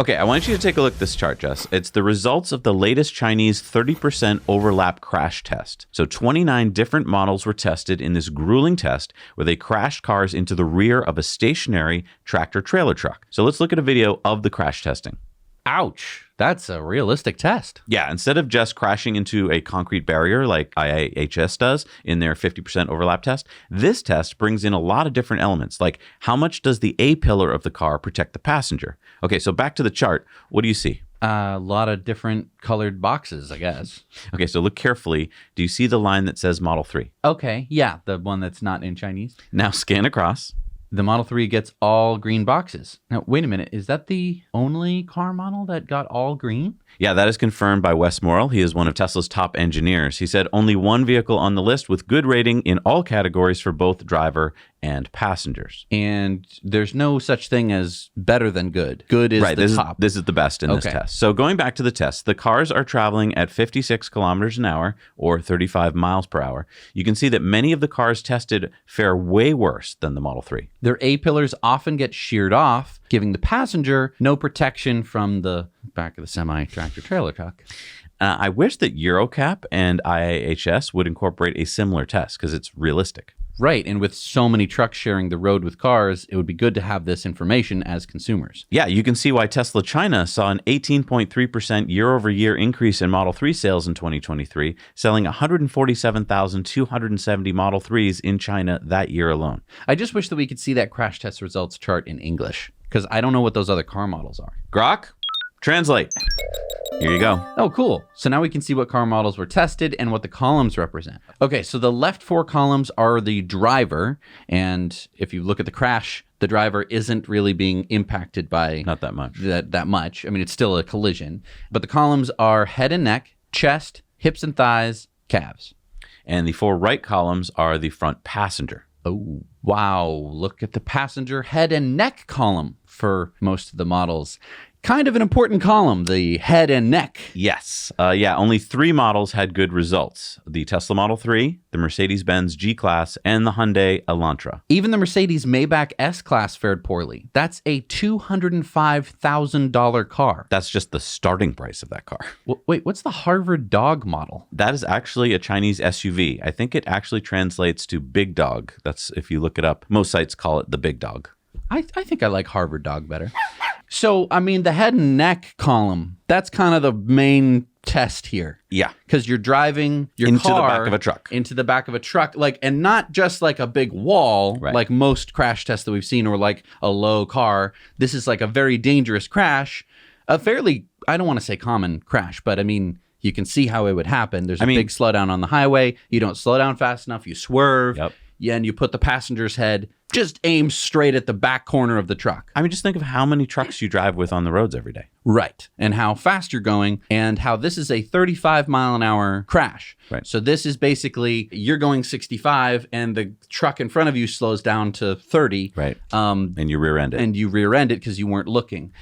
Okay, I want you to take a look at this chart, Jess. It's the results of the latest Chinese 30% overlap crash test. So 29 different models were tested in this grueling test where they crashed cars into the rear of a stationary tractor-trailer truck. So let's look at a video of the crash testing. Ouch. That's a realistic test. Yeah, instead of just crashing into a concrete barrier like IIHS does in their 50% overlap test, this test brings in a lot of different elements, like how much does the A pillar of the car protect the passenger? Okay, so back to the chart. What do you see? A lot of different colored boxes, I guess. Okay, so look carefully. Do you see the line that says Model 3? Okay, yeah, the one that's not in Chinese. Now scan across. The Model 3 gets all green boxes. Now, wait a minute. Is that the only car model that got all green? Yeah, that is confirmed by Wes Morrell. He is one of Tesla's top engineers. He said only one vehicle on the list with good rating in all categories for both driver and passengers. And there's no such thing as better than good. Good is the top. This is the best in this test. So going back to the test, the cars are traveling at 56 kilometers an hour or 35 miles per hour. You can see that many of the cars tested fare way worse than the Model 3. Their A-pillars often get sheared off, giving the passenger no protection from the back of the semi-tractor-trailer truck. I wish that Eurocap and IIHS would incorporate a similar test because it's realistic. Right, and with so many trucks sharing the road with cars, it would be good to have this information as consumers. Yeah, you can see why Tesla China saw an 18.3% year-over-year increase in Model 3 sales in 2023, selling 147,270 Model 3s in China that year alone. I just wish that we could see that crash test results chart in English, because I don't know what those other car models are. Grok, translate. Here you go. Oh, cool. So now we can see what car models were tested and what the columns represent. Okay, so the left four columns are the driver. And if you look at the crash, the driver isn't really being impacted by... Not that much. That much. I mean, it's still a collision. But the columns are head and neck, chest, hips and thighs, calves. And the four right columns are the front passenger. Oh, wow. Look at the passenger head and neck column for most of the models. Kind of an important column, the head and neck. Yes. Only 3 models had good results. The Tesla Model 3, the Mercedes-Benz G-Class, and the Hyundai Elantra. Even the Mercedes Maybach S-Class fared poorly. That's a $205,000 car. That's just the starting price of that car. Wait, what's the Harvard Dog model? That is actually a Chinese SUV. I think it actually translates to big dog. That's, if you look it up, most sites call it the big dog. I think I like Harvard Dog better. So, I mean, the head and neck column, that's kind of the main test here. Yeah. Because you're driving your into car the back of a truck. Into the back of a truck, and not just like a big wall, right, like most crash tests that we've seen, or like a low car. This is like a very dangerous crash, a fairly, I don't want to say common crash, but I mean, you can see how it would happen. There's a big slowdown on the highway. You don't slow down fast enough. You swerve. Yep. Yeah, and you put the passenger's head just aimed straight at the back corner of the truck. I mean, just think of how many trucks you drive with on the roads every day. Right. And how fast you're going, and how this is a 35-mile-an-hour crash. Right. So this is basically, you're going 65, and the truck in front of you slows down to 30. Right. And you rear end it. And you rear end it because you weren't looking.